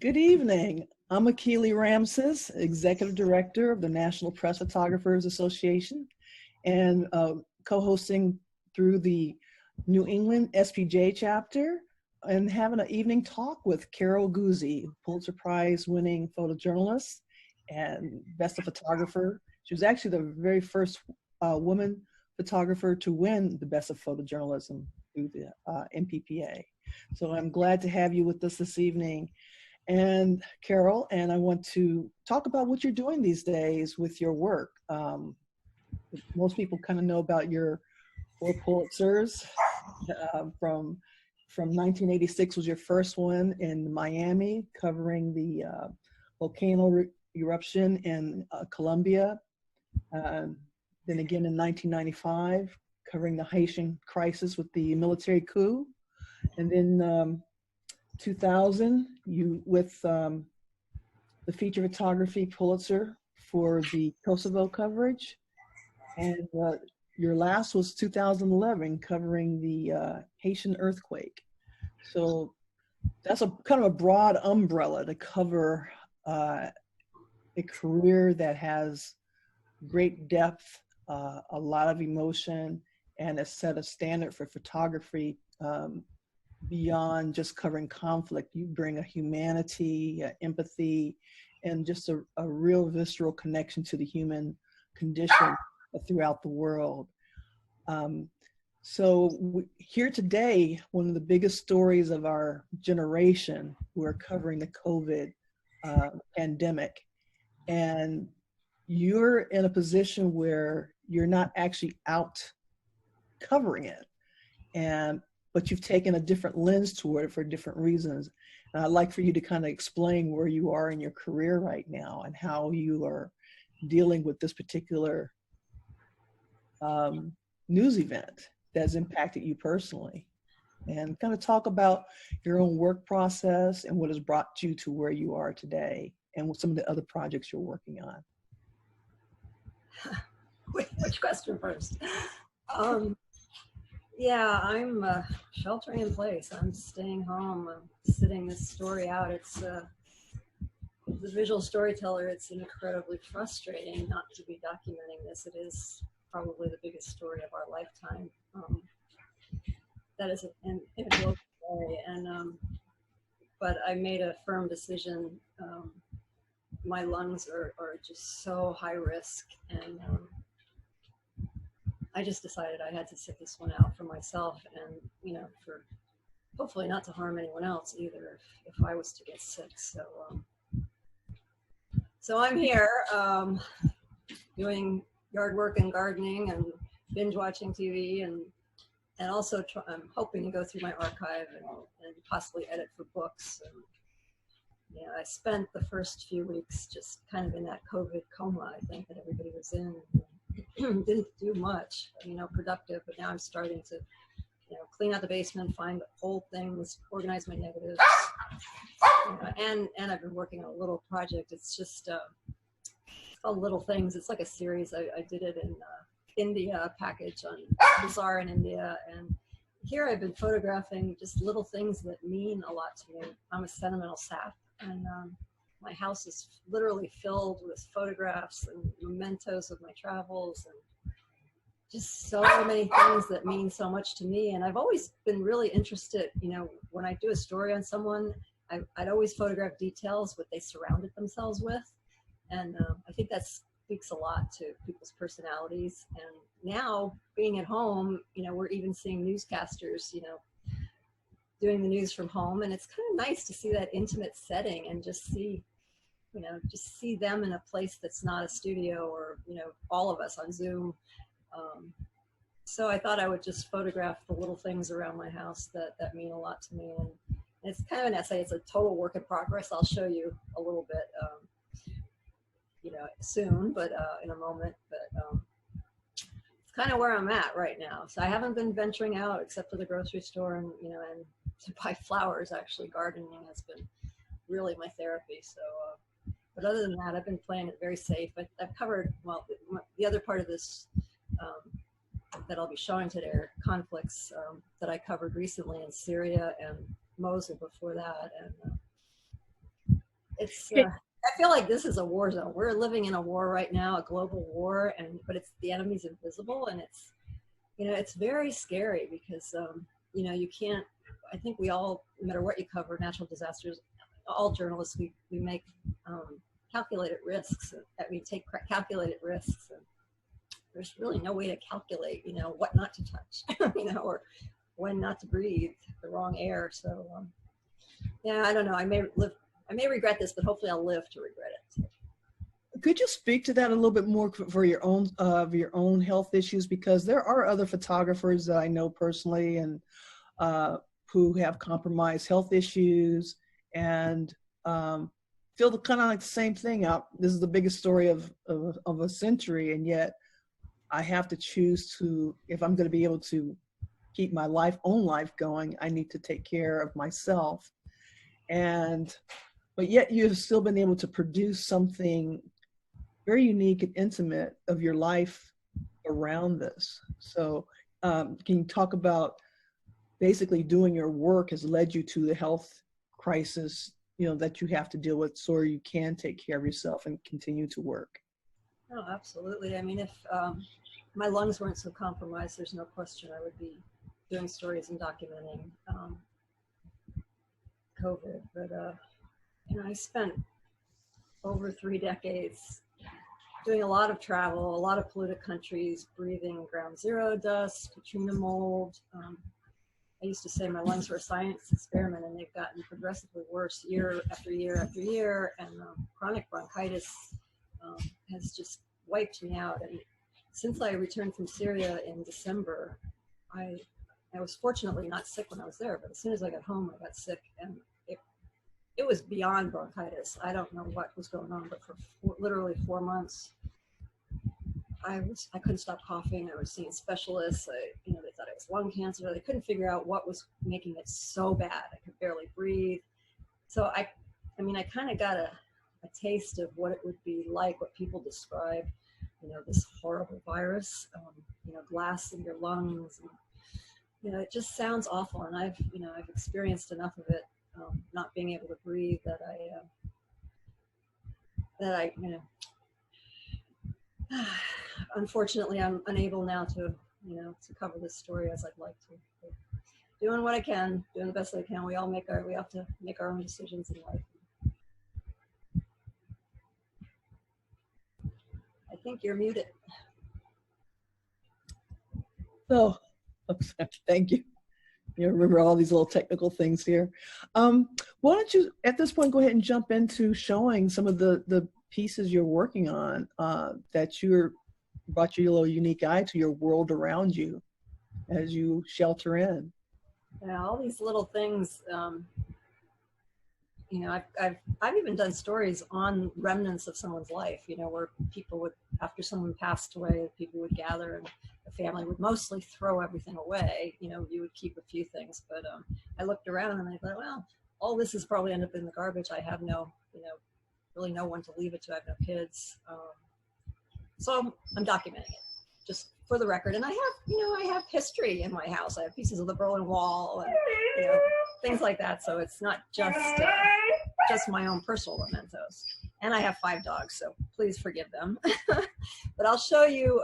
Good evening. I'm Akili Ramsess, Executive Director of the National Press Photographers Association, and co-hosting through the New England SPJ chapter, and having an evening talk with Carol Guzy, Pulitzer Prize winning photojournalist and best of photographer. She was actually the very first woman photographer to win the best of photojournalism through the NPPA. So I'm glad to have you with us this evening. And Carol, and I want to talk about what you're doing these days with your work. Most people kind of know about your 4 Pulitzers. From 1986 was your first one in Miami, covering the volcano eruption in Colombia. Then again in 1995, covering the Haitian crisis with the military coup. And then 2000, you with the feature photography Pulitzer for the Kosovo coverage, and your last was 2011, covering the Haitian earthquake. So that's a kind of a broad umbrella to cover a career that has great depth, a lot of emotion, and a set of standard for photography. Beyond just covering conflict, you bring a humanity, empathy, and just a real visceral connection to the human condition throughout the world. Here today, one of the biggest stories of our generation, we're covering the COVID pandemic. And you're in a position where you're not actually out covering it. But you've taken a different lens toward it for different reasons. And I'd like for you to kind of explain where you are in your career right now and how you are dealing with this particular news event that's impacted you personally. And kind of talk about your own work process and what has brought you to where you are today and what some of the other projects you're working on. Which question first? Yeah, I'm sheltering in place. I'm staying home. I'm sitting this story out. It's as a visual storyteller, it's incredibly frustrating not to be documenting this. It is probably the biggest story of our lifetime. That is in a global way. And but I made a firm decision. My lungs are just so high risk, and I just decided I had to sit this one out for myself, and for hopefully not to harm anyone else either if I was to get sick. So I'm here doing yard work and gardening and binge watching TV, and also I'm hoping to go through my archive and possibly edit for books. And, I spent the first few weeks just kind of in that COVID coma, I think, that everybody was in. Didn't do much, productive, but now I'm starting to, clean out the basement, find old things, organize my negatives, and I've been working on a little project. It's just called Little Things. It's like a series. I did it in India, package on Bazaar in India, and here I've been photographing just little things that mean a lot to me. I'm a sentimental sap, and my house is literally filled with photographs and mementos of my travels and just so many things that mean so much to me. And I've always been really interested, when I do a story on someone, I'd always photograph details, what they surrounded themselves with. And I think that speaks a lot to people's personalities. And now being at home, we're even seeing newscasters, doing the news from home. And it's kind of nice to see that intimate setting and just see them in a place that's not a studio or, all of us on Zoom. So I thought I would just photograph the little things around my house that mean a lot to me. And it's kind of an essay. It's a total work in progress. I'll show you a little bit, soon, but in a moment. But it's kind of where I'm at right now. So I haven't been venturing out except for the grocery store and, and to buy flowers. Actually, gardening has been really my therapy. So, but other than that, I've been playing it very safe. I've covered, well, the other part of this that I'll be showing today are conflicts that I covered recently in Syria and Mosul before that. And it's, I feel like this is a war zone. We're living in a war right now, a global war, but it's the enemy's invisible, and it's, you know, it's very scary because, you know, you can't, I think we all, no matter what you cover, natural disasters, all journalists, we make calculated risks. We take calculated risks. And there's really no way to calculate, you know, what not to touch, you know, or when not to breathe the wrong air. So, yeah, I don't know. I may regret this, but hopefully I'll live to regret it. Could you speak to that a little bit more for your own health issues? Because there are other photographers that I know personally and who have compromised health issues and feel the kind of like the same thing out. This is the biggest story of a century, and yet I have to choose to, if I'm going to be able to keep my own life going, I need to take care of myself. But yet you've still been able to produce something very unique and intimate of your life around this. So can you talk about basically doing your work has led you to the health crisis, you know, that you have to deal with so you can take care of yourself and continue to work? Oh, absolutely. I mean, if my lungs weren't so compromised, there's no question I would be doing stories and documenting COVID. But, you know, I spent over 3 decades doing a lot of travel, a lot of polluted countries, breathing ground zero dust, Katrina mold. I used to say my lungs were a science experiment, and they've gotten progressively worse year after year after year. And chronic bronchitis has just wiped me out. And since I returned from Syria in December, I was fortunately not sick when I was there, but as soon as I got home, I got sick, and it was beyond bronchitis. I don't know what was going on, but for literally 4 months, I couldn't stop coughing. I was seeing specialists. You know, they thought it was lung cancer. They couldn't figure out what was making it so bad. I could barely breathe. So I mean, I kind of got a taste of what it would be like, what people describe, you know, this horrible virus, you know, glass in your lungs. And, you know, it just sounds awful. And I've experienced enough of it, not being able to breathe, that I, you know, unfortunately, I'm unable now to, you know, to cover this story as I'd like to. But doing what I can, doing the best I can. We have to make our own decisions in life. I think you're muted. So, thank you. You remember all these little technical things here. Why don't you, at this point, go ahead and jump into showing some of the pieces you're working on that brought your little unique eye to your world around you as you shelter in. Yeah, all these little things. You know, I've even done stories on remnants of someone's life. You know, where people would, after someone passed away, people would gather, and the family would mostly throw everything away. You know, you would keep a few things, but I looked around and I thought, well, all this has probably ended up in the garbage. I have no, you know, really no one to leave it to. I have no kids, so I'm documenting it just for the record. And I have, you know, I have history in my house. I have pieces of the Berlin Wall and, you know, things like that. So it's not just my own personal mementos. And I have 5 dogs, so please forgive them. But I'll show you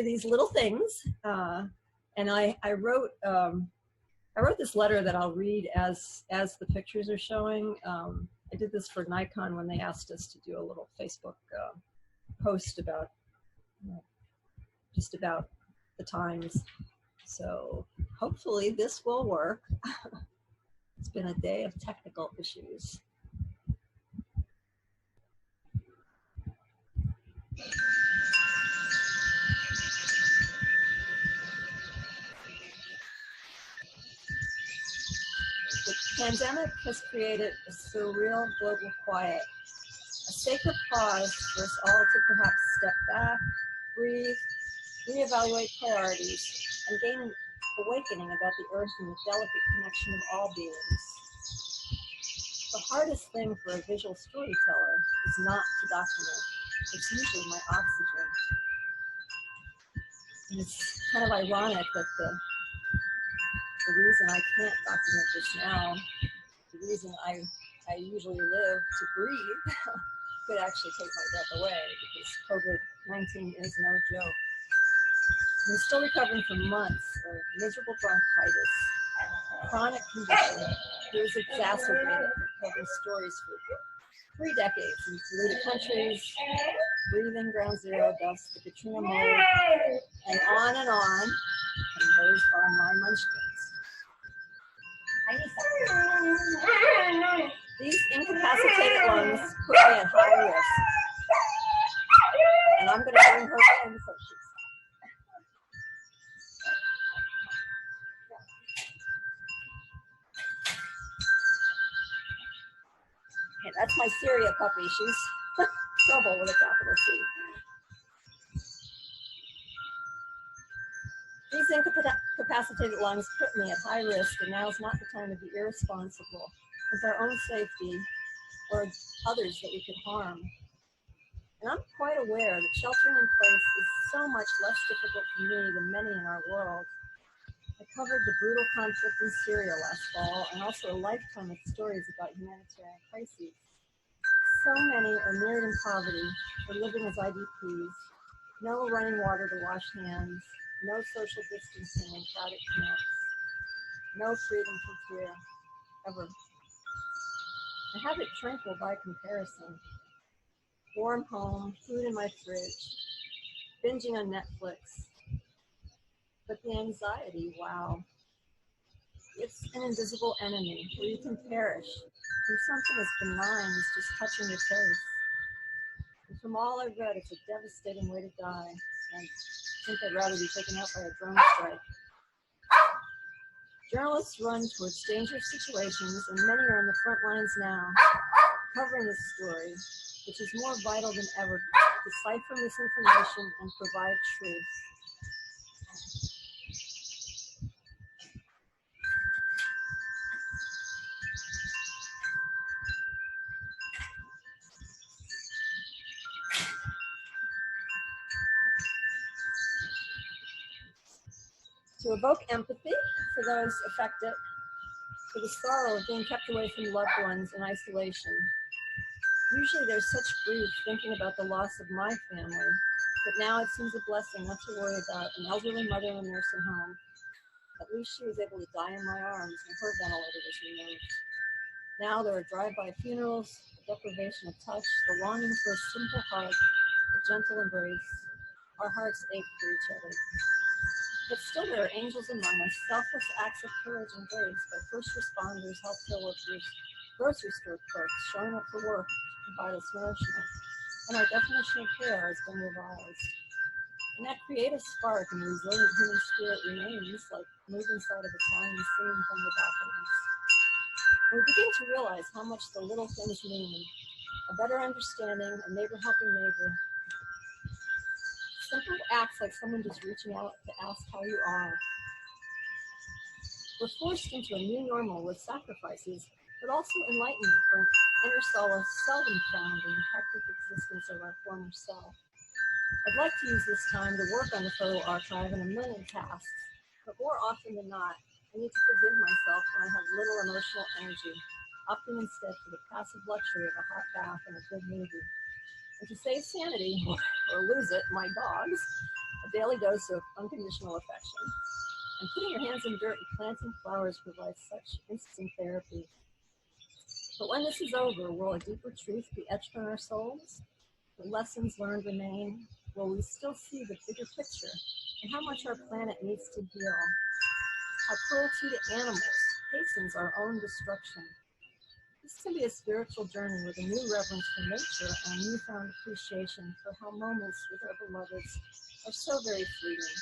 these little things. And I wrote this letter that I'll read as the pictures are showing. I did this for Nikon when they asked us to do a little Facebook post about, you know, just about the times. So hopefully this will work. It's been a day of technical issues. The pandemic has created a surreal global quiet, a sacred pause for us all to perhaps step back, breathe, reevaluate priorities, and gain awakening about the earth and the delicate connection of all beings. The hardest thing for a visual storyteller is not to document. It's usually my oxygen. And it's kind of ironic that the reason I can't document this now, the reason I I usually live to breathe could actually take my breath away, because COVID-19 is no joke. I'm still recovering from months of miserable bronchitis, a chronic condition that was exacerbated from covering stories for 3 decades in polluted countries, breathing ground zero dust, the Katrina mold, and on and on. And those are my munchkins. These incapacitated lungs put me at high risk. And I'm going to bring her in so she's. Okay, that's my Syria puppy. She's trouble with a capital C. These incapacitated lungs put me at high risk, and now is not the time to be irresponsible with our own safety or others that we could harm. And I'm quite aware that sheltering in place is so much less difficult for me than many in our world. I covered the brutal conflict in Syria last fall, and also a lifetime of stories about humanitarian crises. So many are mirrored in poverty or living as IDPs, no running water to wash hands, no social distancing in crowded camps, no freedom from fear, ever. I have it tranquil by comparison. Warm home, food in my fridge, binging on Netflix. But the anxiety, wow. It's an invisible enemy where you can perish from something as benign as just touching your face. And from all I've read, it's a devastating way to die. I think I'd rather be taken out by a drone strike. Journalists run towards dangerous situations, and many are on the front lines now, covering this story, which is more vital than ever, to decipher misinformation and provide truth. To evoke empathy for those affected, for the sorrow of being kept away from loved ones in isolation. Usually there's such grief thinking about the loss of my family, but now it seems a blessing not to worry about an elderly mother in a nursing home. At least she was able to die in my arms when her ventilator was removed. Now there are drive-by funerals, the deprivation of touch, the longing for a simple hug, a gentle embrace. Our hearts ache for each other. But still there are angels among us, selfless acts of courage and grace by first responders, healthcare workers, grocery store clerks showing up for work to provide us nourishment. And our definition of care has been revised. And that creative spark and resilient human spirit remains, like move inside of a tiny scene from the documents. We begin to realize how much the little things mean. A better understanding, a neighbor helping neighbor. Simple acts like someone just reaching out to ask how you are. We're forced into a new normal with sacrifices, but also enlightenment for an inner solace seldom found in the hectic existence of our former self. I'd like to use this time to work on the photo archive and a million tasks, but more often than not, I need to forgive myself when I have little emotional energy, opting instead for the passive luxury of a hot bath and a good movie. And to save sanity, or lose it, my dogs, a daily dose of unconditional affection. And putting your hands in dirt and planting flowers provides such instant therapy. But when this is over, will a deeper truth be etched on our souls? The lessons learned remain? Will we still see the bigger picture and how much our planet needs to heal? How cruelty to animals hastens our own destruction. This can be a spiritual journey with a new reverence for nature and a newfound appreciation for how moments with our beloveds are so very fleeting.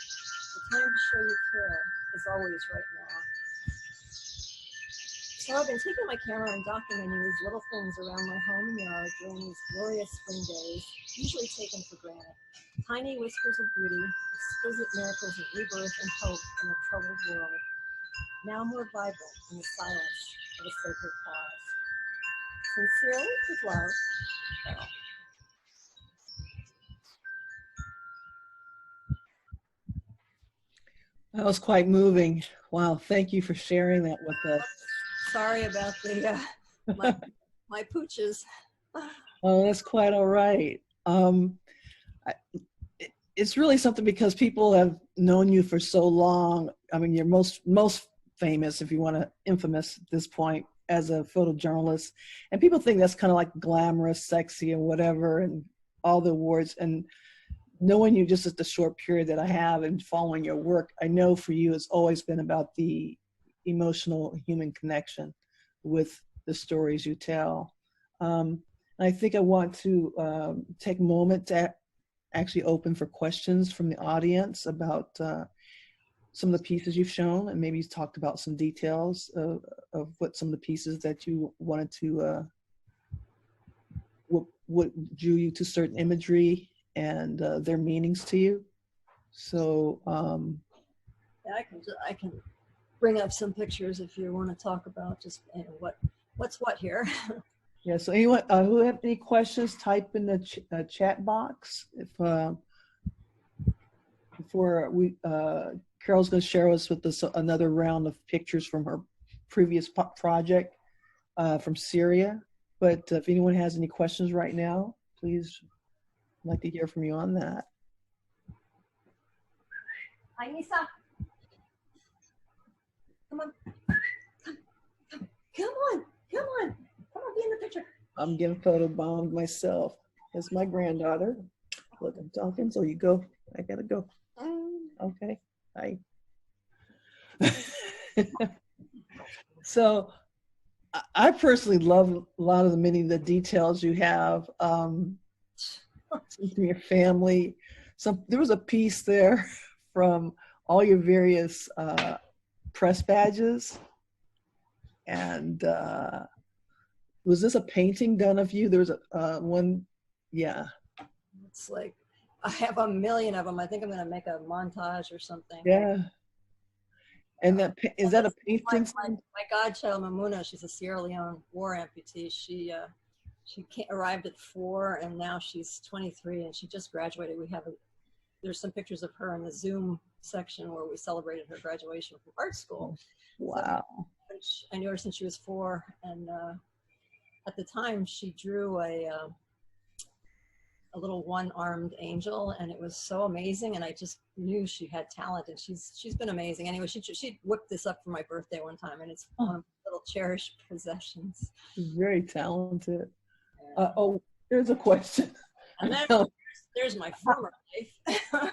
The time to show you care is always right now. So I've been taking my camera and documenting these little things around my home and yard during these glorious spring days, usually taken for granted. Tiny whispers of beauty, exquisite miracles of rebirth and hope in a troubled world. Now more vibrant in the silence of a sacred pause. Sincerely, with love, Carol. That was quite moving. Wow, thank you for sharing that with us. Sorry about the my pooches. Oh, that's quite all right. It's really something because people have known you for so long. I mean, you're most famous, if you want to, infamous at this point, as a photojournalist. And people think that's kind of like glamorous, sexy, and whatever, and all the awards. And knowing you just at the short period that I have and following your work, I know for you it's always been about the emotional human connection with the stories you tell. I think I want to take a moment to actually open for questions from the audience about some of the pieces you've shown, and maybe you talked about some details of what some of the pieces that you wanted to, what drew you to certain imagery and their meanings to you. So Yeah, I can bring up some pictures if you want to talk about just what's what here. yeah, so anyone who have any questions, type in the chat box. If before we Carol's going to share us with this another round of pictures from her previous project from Syria. But if anyone has any questions right now, please, I'd like to hear from you on that. Hi, Nisa. Come on. Come on. Come on. Come on, be in the picture. I'm getting photobombed myself. That's my granddaughter. Look, I'm talking, so you go. I gotta go. Okay. Bye. So I personally love a lot of many of the details you have from your family. There was a piece there from all your various press badges. And was this a painting done of you? There was a one, yeah. It's like, I have a million of them. I think I'm going to make a montage or something. Yeah. And that, is that a painting? My godchild, Mamuna, she's a Sierra Leone war amputee. She arrived at 4 and now she's 23 and she just graduated. There's some pictures of her in the Zoom section where we celebrated her graduation from art school. Wow. So, I knew her since she was 4, and at the time she drew a little one-armed angel, and it was so amazing, and I just knew she had talent, and she's been amazing. Anyway, she whipped this up for my birthday one time, and it's one of my little cherished possessions. She's very talented. Yeah. Oh, there's a question. And then there's my former life.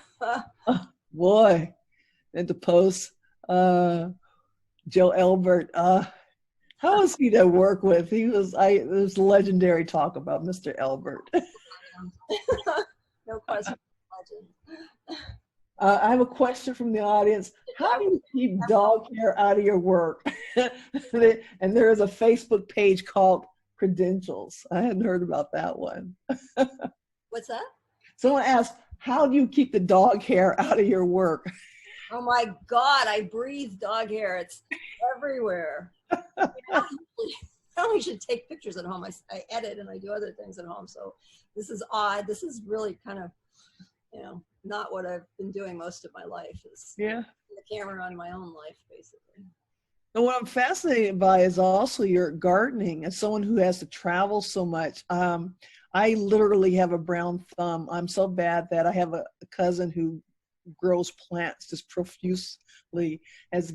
Oh, boy, and the post, Joe Elbert. How was he to work with? There's legendary talk about Mr. Elbert. No question. Legend. I have a question from the audience. How do you keep dog hair out of your work? And there is a Facebook page called Credentials. I hadn't heard about that one. What's that? Someone asked, how do you keep the dog hair out of your work? Oh my God, I breathe dog hair. It's everywhere. I only should take pictures at home. I edit and I do other things at home. So this is odd. This is really kind of, not what I've been doing most of my life, is yeah, the camera on my own life, basically. And what I'm fascinated by is also your gardening. As someone who has to travel so much, I literally have a brown thumb. I'm so bad that I have a cousin who grows plants just profusely, has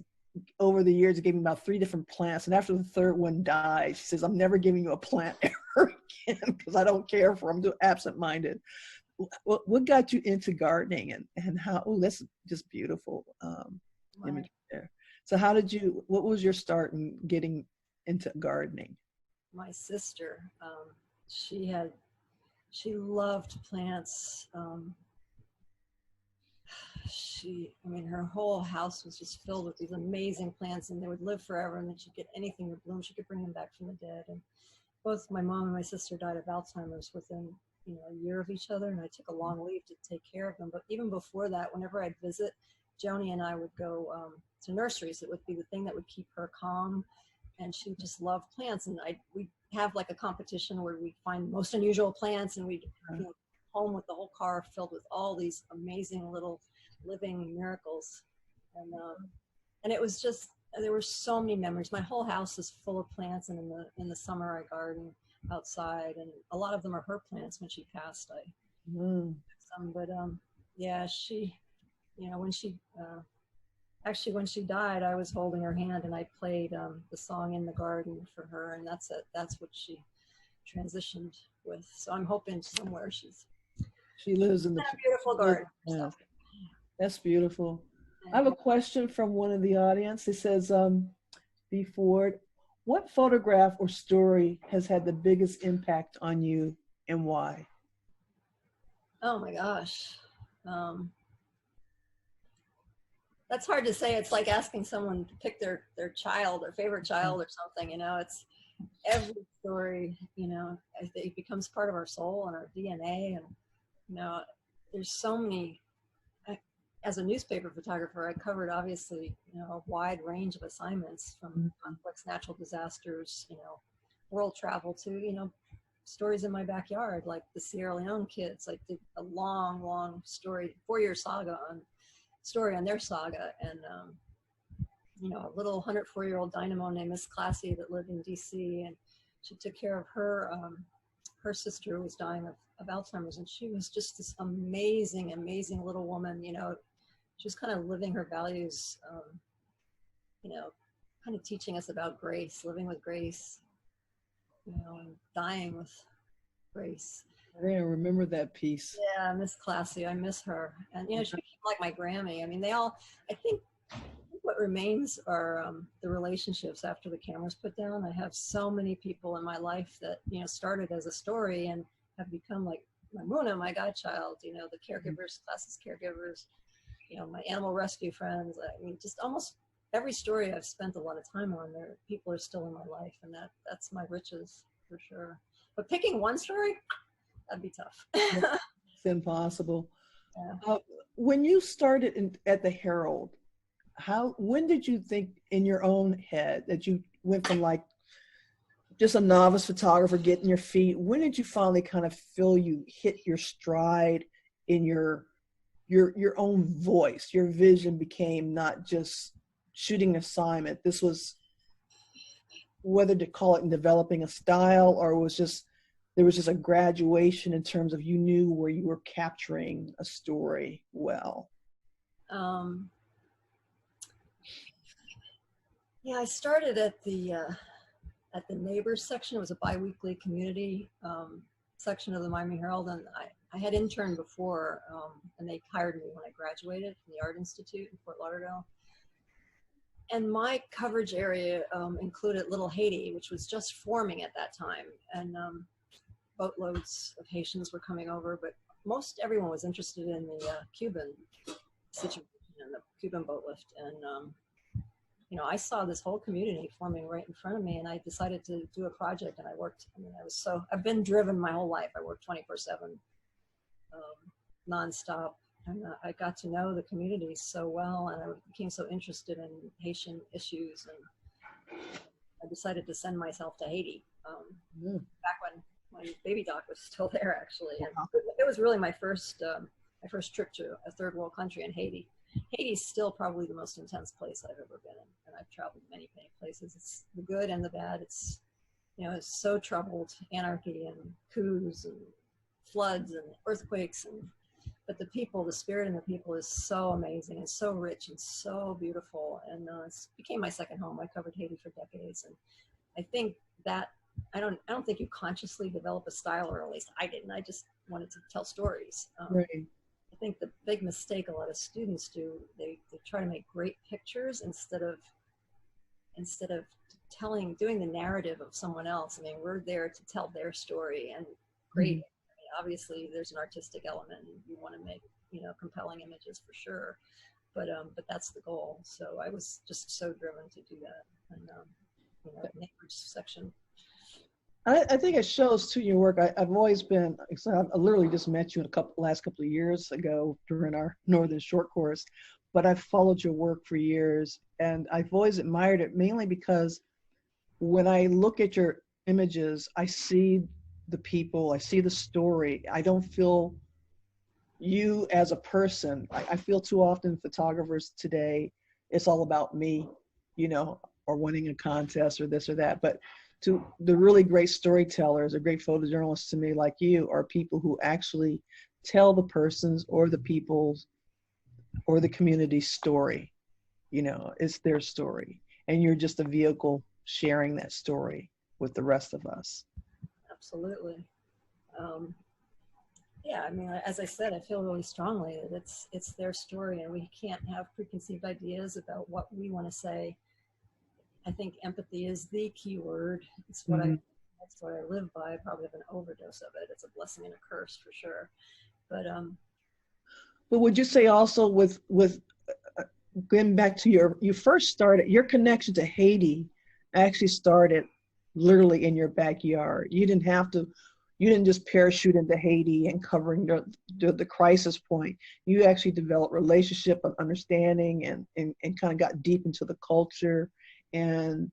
over the years gave me about 3 different plants, and after the 3rd one died, she says, I'm never giving you a plant ever again because I don't care for them. I'm absent-minded. What got you into gardening, and how? Oh, that's just beautiful image there. So what was your start in getting into gardening? My sister, she loved plants. Her whole house was just filled with these amazing plants, and they would live forever, and then she'd get anything to bloom. She could bring them back from the dead. And both my mom and my sister died of Alzheimer's within a year of each other, and I took a long leave to take care of them. But even before that, whenever I'd visit, Joni and I would go to nurseries. It would be the thing that would keep her calm, and she just loved plants. And we'd have like a competition where we'd find the most unusual plants, and we'd home with the whole car filled with all these amazing little living miracles. And it was just there were so many memories. My whole house is full of plants, and in the summer I garden outside, and a lot of them are her plants. When she passed, I took some, but yeah, she, you know, when she actually when she died, I was holding her hand and I played the song In the Garden for her, and that's it. That's what she transitioned with. So I'm hoping somewhere she lives in the a beautiful garden. Yeah. That's beautiful. I have a question from one of the audience. It says, B. Ford, what photograph or story has had the biggest impact on you and why? Oh my gosh. That's hard to say. It's like asking someone to pick their child, their favorite child or something, you know. It's every story, you know, it becomes part of our soul and our DNA. And, you know, there's so many. As a newspaper photographer, I covered obviously, you know, a wide range of assignments, from complex natural disasters, you know, world travel to, you know, stories in my backyard, like the Sierra Leone kids. I did a long story, 4-year story on their saga. And, you know, a little 104-year-old dynamo named Miss Classy that lived in DC, and she took care of her, her sister who was dying of Alzheimer's. And she was just this amazing little woman, you know. She was kind of living her values, you know, kind of teaching us about grace, living with grace, you know, and dying with grace. I didn't remember that piece. Yeah, Miss Classy, I miss her. And, you know, she became like my Grammy. I mean, I think what remains are the relationships after the camera's put down. I have so many people in my life that, you know, started as a story and have become like my Muna, my godchild, you know, the caregivers, classes caregivers, you know, my animal rescue friends. I mean, just almost every story I've spent a lot of time on, there people are still in my life, and that's my riches for sure. But picking one story, that'd be tough. It's impossible. Yeah. When you started at the Herald, when did you think in your own head that you went from like just a novice photographer getting your feet? When did you finally kind of feel you hit your stride in your own voice? Your vision became not just shooting assignment. This was, whether to call it in developing a style, or there was just a graduation in terms of you knew where you were capturing a story well. Yeah, I started at the neighbors section. It was a biweekly community section of the Miami Herald, and I had interned before, and they hired me when I graduated from the Art Institute in Fort Lauderdale. And my coverage area included Little Haiti, which was just forming at that time, and boatloads of Haitians were coming over, but most everyone was interested in the Cuban situation and the Cuban boat lift. And you know, I saw this whole community forming right in front of me, and I decided to do a project. And I worked. I mean, I've been driven my whole life. I worked 24/7, nonstop, and I got to know the community so well, and I became so interested in Haitian issues, and I decided to send myself to Haiti back when Baby Doc was still there, actually. And it was really my first trip to a third world country in Haiti. Haiti's still probably the most intense place I've ever been in, and I've traveled many places. It's the good and the bad. It's, you know, it's so troubled, anarchy and coups and floods and earthquakes, but the people, the spirit in the people is so amazing and so rich and so beautiful, and it became my second home. I covered Haiti for decades, and I think that I don't think you consciously develop a style, or at least I didn't. I just wanted to tell stories. Right. I think the big mistake a lot of students do, they try to make great pictures instead of doing the narrative of someone else. I mean, we're there to tell their story, and great. I mean, obviously there's an artistic element, and you want to make, you know, compelling images for sure, but that's the goal. So I was just so driven to do that. And you know, neighbors section. I think it shows too your work. I've always been, I literally just met you last couple of years ago during our Northern Short course, but I've followed your work for years, and I've always admired it, mainly because when I look at your images, I see the people, I see the story. I don't feel you as a person. I feel too often photographers today, it's all about me. you know, or winning a contest or this or that. But to the really great storytellers or great photojournalists to me like you are people who actually tell the person's or the people's or the community's story. You know, it's their story. And you're just a vehicle sharing that story with the rest of us. Absolutely. Yeah, I mean, as I said, I feel really strongly that it's their story, and we can't have preconceived ideas about what we want to say. I think empathy is the key word. It's what that's what I live by. I probably have an overdose of it. It's a blessing and a curse for sure. But would you say also with going back to you first started, your connection to Haiti actually started literally in your backyard. You didn't just parachute into Haiti and covering the crisis point. You actually developed relationship and understanding and kind of got deep into the culture and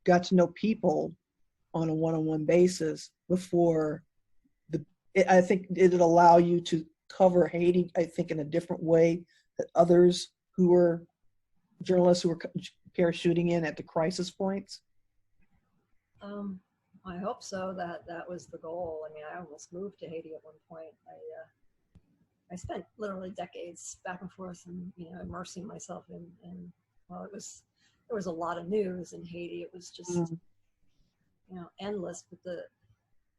got to know people on a one-on-one basis before I think it'd allow you to cover Haiti, I think, in a different way that others who were journalists who were parachuting in at the crisis points. I hope so. That was the goal. I mean, I almost moved to Haiti at one point. I spent literally decades back and forth and, you know, immersing myself in well, there was a lot of news in Haiti. It was just, you know, endless. But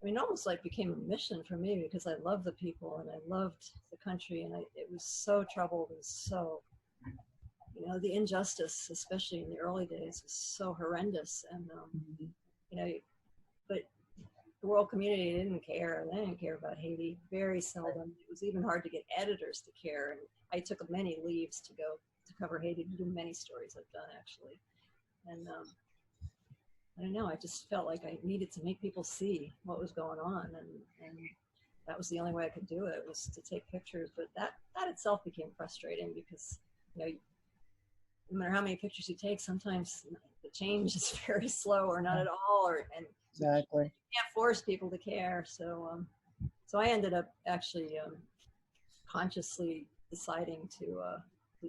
I mean, almost like became a mission for me because I love the people and I loved the country, and it was so troubled and so, you know, the injustice, especially in the early days, was so horrendous. And, you know, but the world community didn't care. They didn't care about Haiti, very seldom. It was even hard to get editors to care. And I took many leaves to go to cover Haiti, to do many stories I've done, actually. And I don't know, I just felt like I needed to make people see what was going on. And that was the only way I could do it, was to take pictures. But that itself became frustrating because, you know, no matter how many pictures you take, sometimes the change is very slow or not at all, and exactly, you can't force people to care. So I ended up actually consciously deciding to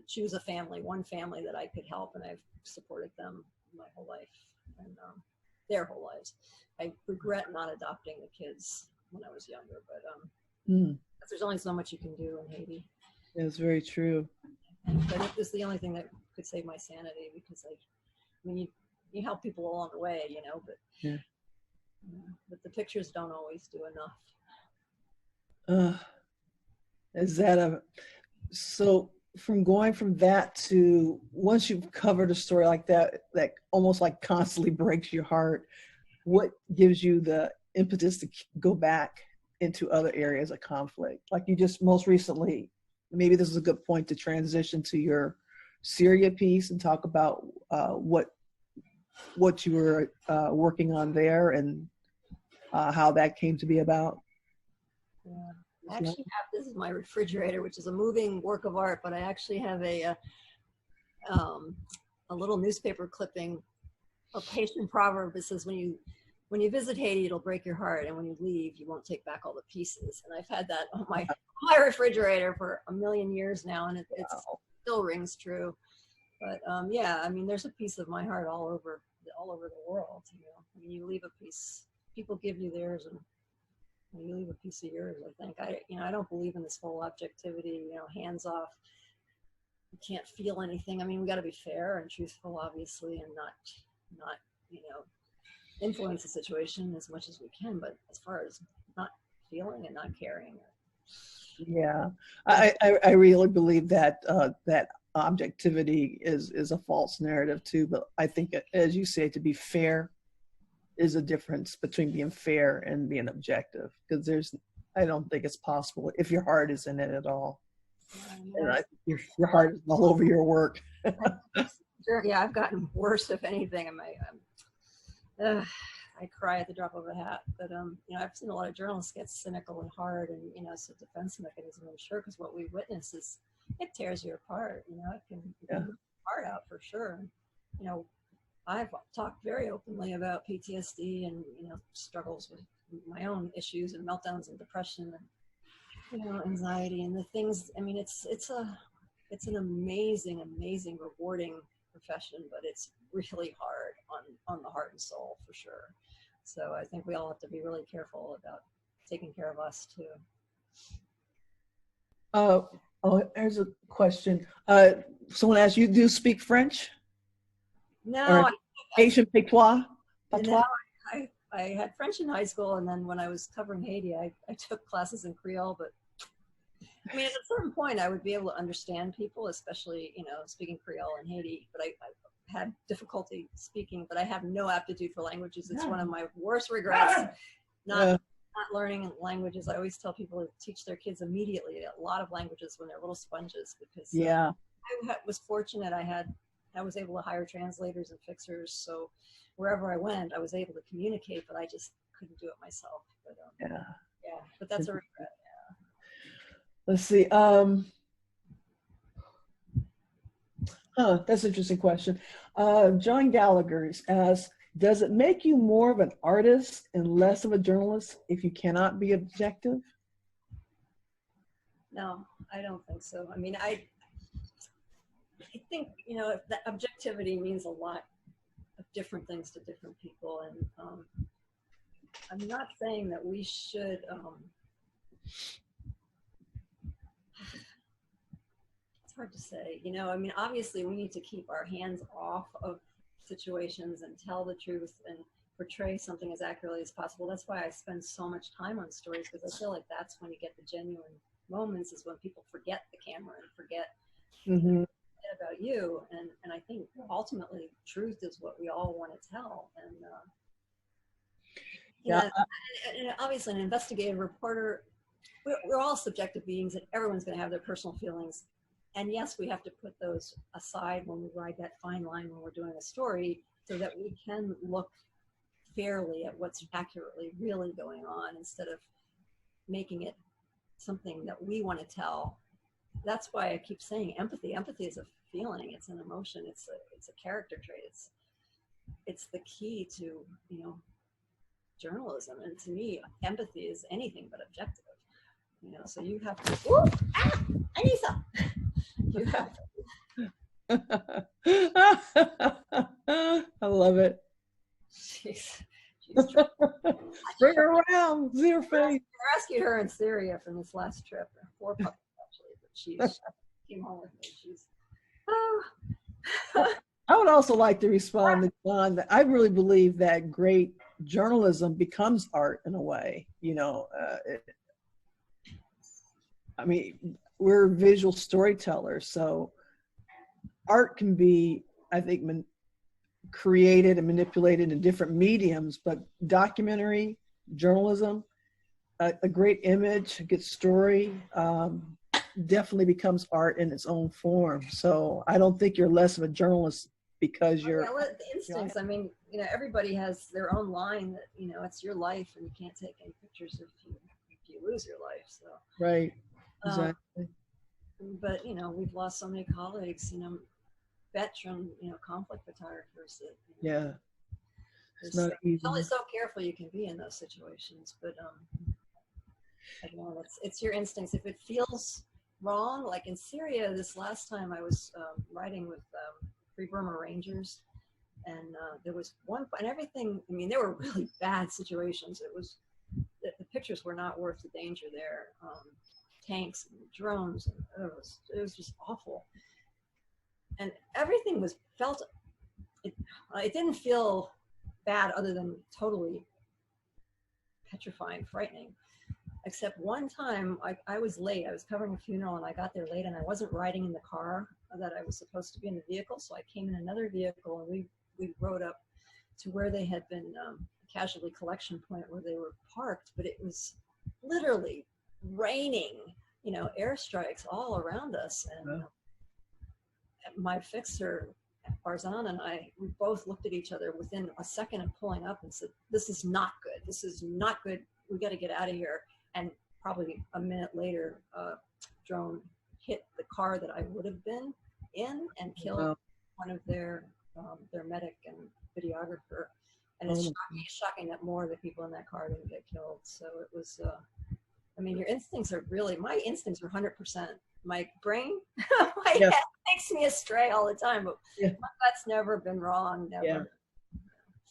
choose one family that I could help, and I've supported them my whole life and their whole lives. I regret not adopting the kids when I was younger, but there's only so much you can do in Haiti. That's very true. But it was the only thing that could save my sanity, because I mean, you help people along the way, you know, but but the pictures don't always do enough. Is that so from going from that to, once you've covered a story like that almost like constantly breaks your heart, what gives you the impetus to go back into other areas of conflict? Like you just most recently, maybe this is a good point to transition to your Syria piece and talk about what you were working on there and how that came to be about. Yeah. I actually have, this is my refrigerator, which is a moving work of art, but I actually have a little newspaper clipping, a Haitian proverb that says, when you visit Haiti, it'll break your heart, and when you leave, you won't take back all the pieces. And I've had that on my refrigerator for a million years now, and it still rings true. But yeah, I mean, there's a piece of my heart all over the world. You know, I mean, you leave a piece, people give you theirs, and you leave a piece of yours. I think I don't believe in this whole objectivity, you know, hands off. You can't feel anything. I mean, we got to be fair and truthful, obviously, and not you know, influence the situation as much as we can. But as far as not feeling and not caring. Yeah, I really believe that that objectivity is a false narrative too. But I think, as you say, to be fair is a difference between being fair and being objective, because I don't think it's possible if your heart is in it at all. And your heart is all over your work. Yeah, I've gotten worse, if anything. I cry at the drop of a hat. But you know, I've seen a lot of journalists get cynical and hard, and you know, it's a defense mechanism, I'm sure, because what we witness is, it tears you apart. You know, it can rip your heart out for sure. You know, I've talked very openly about PTSD and, you know, struggles with my own issues and meltdowns and depression and, you know, anxiety and the things. I mean, it's an amazing, rewarding profession, but it's really hard on the heart and soul for sure. So I think we all have to be really careful about taking care of us too. Oh, here's a question. Someone asked, you do speak French? No, Haitian patois? No, I had French in high school, and then when I was covering Haiti, I took classes in Creole, but I mean, at a certain point, I would be able to understand people, especially, you know, speaking Creole in Haiti, but I had difficulty speaking, but I have no aptitude for languages. It's one of my worst regrets, not learning languages. I always tell people to teach their kids immediately a lot of languages when they're little sponges, because I was fortunate. I was able to hire translators and fixers, so wherever I went, I was able to communicate, but I just couldn't do it myself. But but that's a regret. Let's see. That's an interesting question. John Gallagher asks, does it make you more of an artist and less of a journalist if you cannot be objective? No, I don't think so. I mean, I think, you know, that objectivity means a lot of different things to different people. And I'm not saying that we should, it's hard to say, you know, I mean, obviously we need to keep our hands off of situations and tell the truth and portray something as accurately as possible. That's why I spend so much time on stories, because I feel like that's when you get the genuine moments, is when people forget the camera and forget about you. And I think ultimately truth is what we all want to tell. And you know, and obviously an investigative reporter, we're all subjective beings, and everyone's going to have their personal feelings. And yes, we have to put those aside when we ride that fine line when we're doing a story, so that we can look fairly at what's accurately really going on, instead of making it something that we want to tell. That's why I keep saying empathy. Empathy is a feeling, it's an emotion, it's a character trait. It's the key to, you know, journalism. And to me, empathy is anything but objective. You know, so you have to. I need some. You have to. I love it. She's bring her around, see her face. I rescued her in Syria from this last trip. 4 puppies actually, but she came home with me. She's. I would also like to respond to John that I really believe that great journalism becomes art in a way. You know, I mean, we're visual storytellers, so art can be, I think, created and manipulated in different mediums, but documentary journalism, a great image, a good story, definitely becomes art in its own form. So I don't think you're less of a journalist because you're. Yeah, the instincts. I mean, you know, everybody has their own line that, you know, it's your life, and you can't take any pictures if you lose your life. So right, exactly. But you know, we've lost so many colleagues. You know, veteran, you know, conflict photographers. That, you know, it's not easy. It's only so careful you can be in those situations. But I don't know, it's your instincts. If it feels wrong, like in Syria, this last time I was riding with Free Burma Rangers, and there was one, and everything, I mean, they were really bad situations. It was, the pictures were not worth the danger there. Tanks and drones, and it was just awful. And everything was it didn't feel bad other than totally petrifying, frightening. Except one time I was late. I was covering a funeral and I got there late, and I wasn't riding in the car that I was supposed to be in, the vehicle. So I came in another vehicle, and we rode up to where they had been a casualty collection point where they were parked, but it was literally raining, you know, airstrikes all around us. And my fixer, Barzan, and we both looked at each other within a second of pulling up and said, "This is not good. This is not good. We got to get out of here." And probably a minute later, drone hit the car that I would have been in and killed one of their medic and videographer. And it's shocking that more of the people in that car didn't get killed. So it was I mean, your instincts are really, my instincts are 100%. My brain, my Yeah. head takes me astray all the time, but Yeah. my gut's never been wrong, never. Yeah.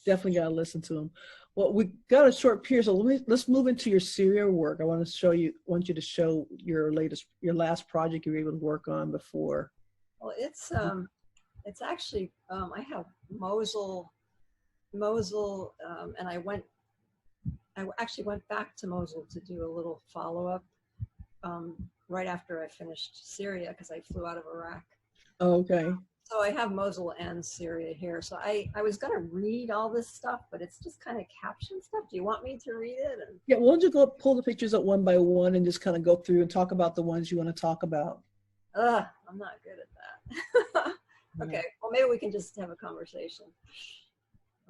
Definitely got to listen to them. Well, we got a short period, so let's move into your serial work. I want you to show your last project you were able to work on before. Well, it's actually, I have Mosul, and I actually went back to Mosul to do a little follow-up right after I finished Syria, because I flew out of Iraq. Oh, okay. So I have Mosul and Syria here. So I was going to read all this stuff, but it's just kind of caption stuff. Do you want me to read it? Yeah, why don't you go pull the pictures up one by one and just kind of go through and talk about the ones you want to talk about. I'm not good at that. Okay, well, maybe we can just have a conversation.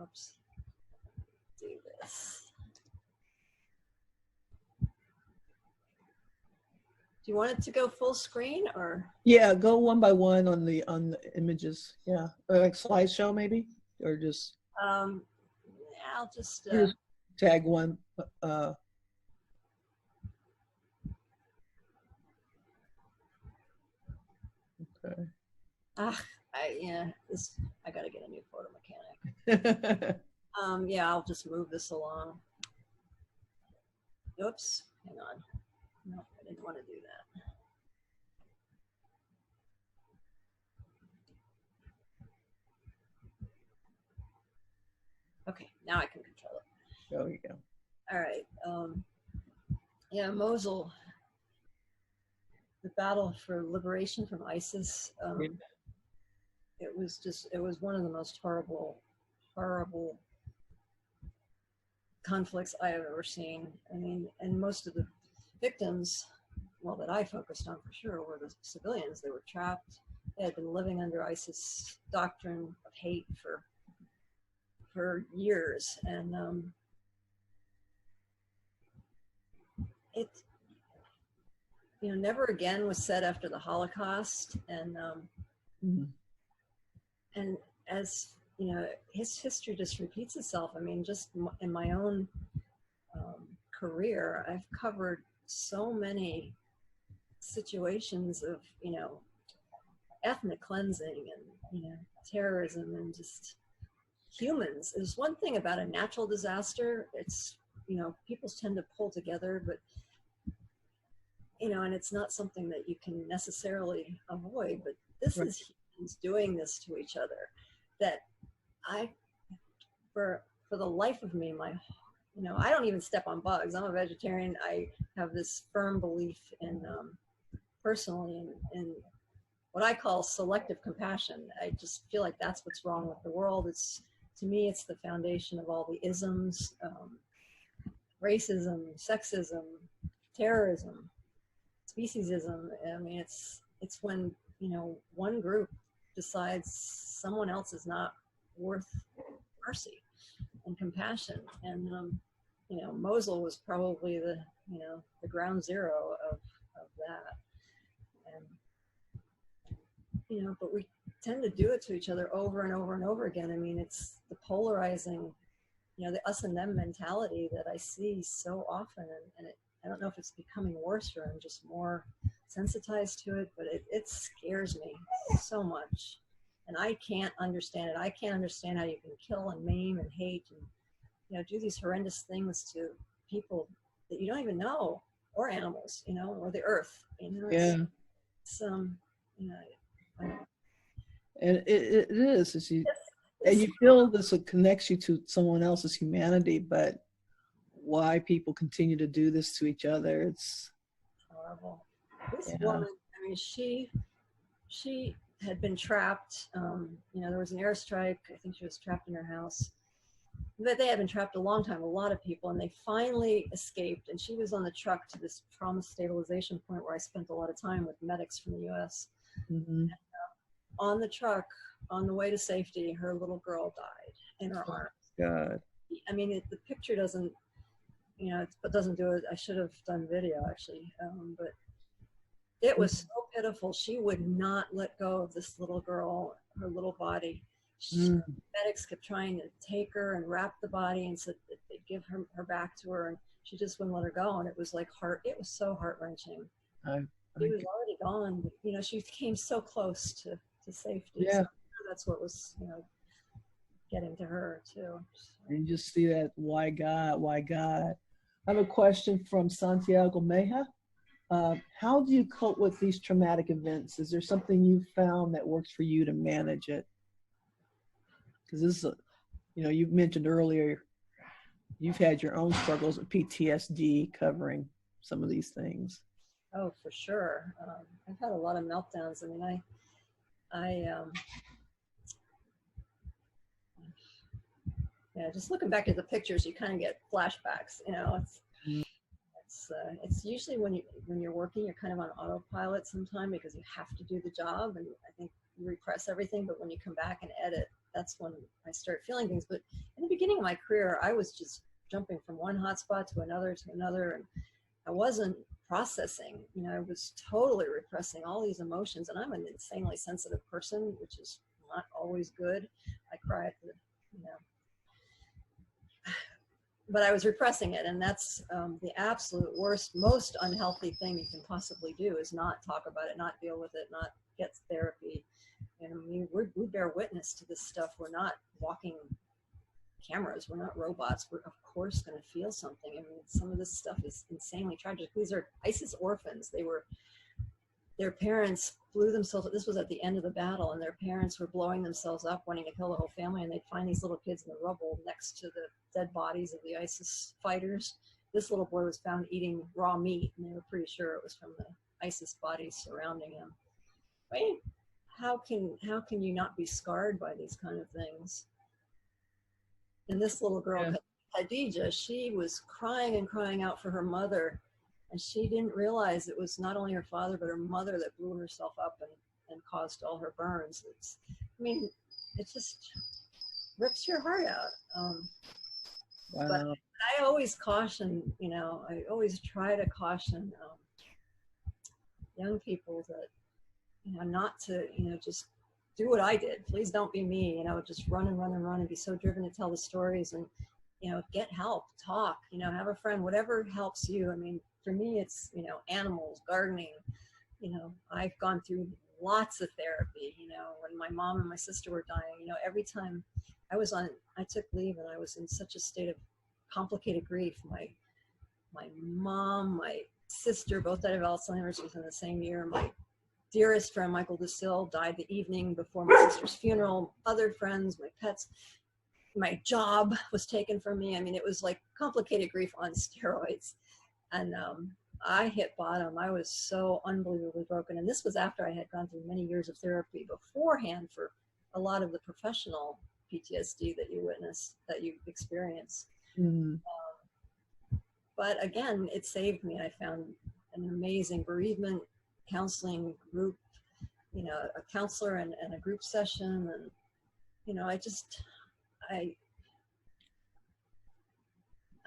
Oops. Do this. Do you want it to go full screen or? Yeah, go one by one on the images. Yeah, or like slideshow maybe, or just. Yeah, I'll just tag one. Okay. I gotta get a new photo mechanic. Yeah, I'll just move this along. Oops, hang on. No, I didn't want to do that. Okay, now I can control it. There you go. All right. Yeah, Mosul, the battle for liberation from ISIS. It was one of the most horrible conflicts I have ever seen. I mean, and most of the victims, well, that I focused on for sure, were the civilians. They were trapped. They had been living under ISIS doctrine of hate for years, and it, never again was said after the Holocaust, and and as his history just repeats itself. I mean, just in my own career, I've covered so many situations of ethnic cleansing and terrorism and just humans. There's one thing about a natural disaster, it's people tend to pull together, but and it's not something that you can necessarily avoid, but this right. is humans doing this to each other that for the life of me, I don't even step on bugs. I'm a vegetarian. I have this firm belief in personally in what I call selective compassion. I just feel like that's what's wrong with the world. To me, it's the foundation of all the isms, racism, sexism, terrorism, speciesism. I mean, it's when, one group decides someone else is not worth mercy and compassion. And, Mosul was probably the ground zero of that. And, but we tend to do it to each other over and over and over again. I mean, it's the polarizing, the us and them mentality that I see so often. And I don't know if it's becoming worse or I'm just more sensitized to it, but it scares me so much. And I can't understand it. I can't understand how you can kill and maim and hate and, do these horrendous things to people that you don't even know, or animals, or the earth. Yeah. It's and it is. And you feel this connects you to someone else's humanity, but why people continue to do this to each other, it's horrible. This woman, I mean, she had been trapped. There was an airstrike. I think she was trapped in her house. But they had been trapped a long time, a lot of people, and they finally escaped. And she was on the truck to this trauma stabilization point where I spent a lot of time with medics from the U.S. Mm-hmm. And, on the truck, on the way to safety, her little girl died in her arms. God. I mean, the picture doesn't, it doesn't do it. I should have done video, actually. But it was so pitiful. She would not let go of this little girl, her little body. Medics kept trying to take her and wrap the body and said that they'd give her back to her, and she just wouldn't let her go. And it was like it was so heart-wrenching. She was already gone, but, you know, she came so close to safety. Yeah. So that's what was, you know, getting to her too. And you just see that, why God, why God? I have a question from Santiago Meja. How do you cope with these traumatic events? Is there something you found that works for you to manage it? Because this is, you know, you mentioned earlier, you've had your own struggles with PTSD covering some of these things. Oh, for sure. I've had a lot of meltdowns. I mean, yeah, just looking back at the pictures, you kind of get flashbacks. You know, it's usually when you're working, you're kind of on autopilot sometime because you have to do the job, and I think you repress everything. But when you come back and edit, that's when I start feeling things. But in the beginning of my career, I was just jumping from one hotspot to another, and I wasn't processing. You know, I was totally repressing all these emotions, and I'm an insanely sensitive person, which is not always good. I cry at the, you know, but I was repressing it, and that's the absolute worst, most unhealthy thing you can possibly do is not talk about it, not deal with it, not get therapy. And I mean, we bear witness to this stuff. We're not walking cameras. We're not robots. We're of course going to feel something. I mean, some of this stuff is insanely tragic. These are ISIS orphans. Their parents blew themselves up. This was at the end of the battle, and their parents were blowing themselves up, wanting to kill the whole family, and they'd find these little kids in the rubble next to the dead bodies of the ISIS fighters. This little boy was found eating raw meat, and they were pretty sure it was from the ISIS bodies surrounding him. I mean, how can you not be scarred by these kind of things? And this little girl, Khadija, she was crying and crying out for her mother, and she didn't realize it was not only her father but her mother that blew herself up and caused all her burns. I mean, it just rips your heart out. Wow. But I always caution, you know, I always try to caution young people that, you know, not to, you know, just do what I did. Please don't be me, you know, just run and run and run and be so driven to tell the stories, and, you know, get help, talk, you know, have a friend, whatever helps you. I mean, for me, it's, you know, animals, gardening. You know, I've gone through lots of therapy. You know, when my mom and my sister were dying, you know, every time I took leave, and I was in such a state of complicated grief. My mom, my sister, both died of Alzheimer's within the same year. My dearest friend, Michael DeSille, died the evening before my sister's funeral. Other friends, my pets, my job was taken from me. I mean, it was like complicated grief on steroids. And I hit bottom. I was so unbelievably broken. And this was after I had gone through many years of therapy beforehand for a lot of the professional PTSD that you witness, that you experience. Mm-hmm. But again, it saved me. I found an amazing bereavement counseling group, you know, a counselor and a group session. And, you know, I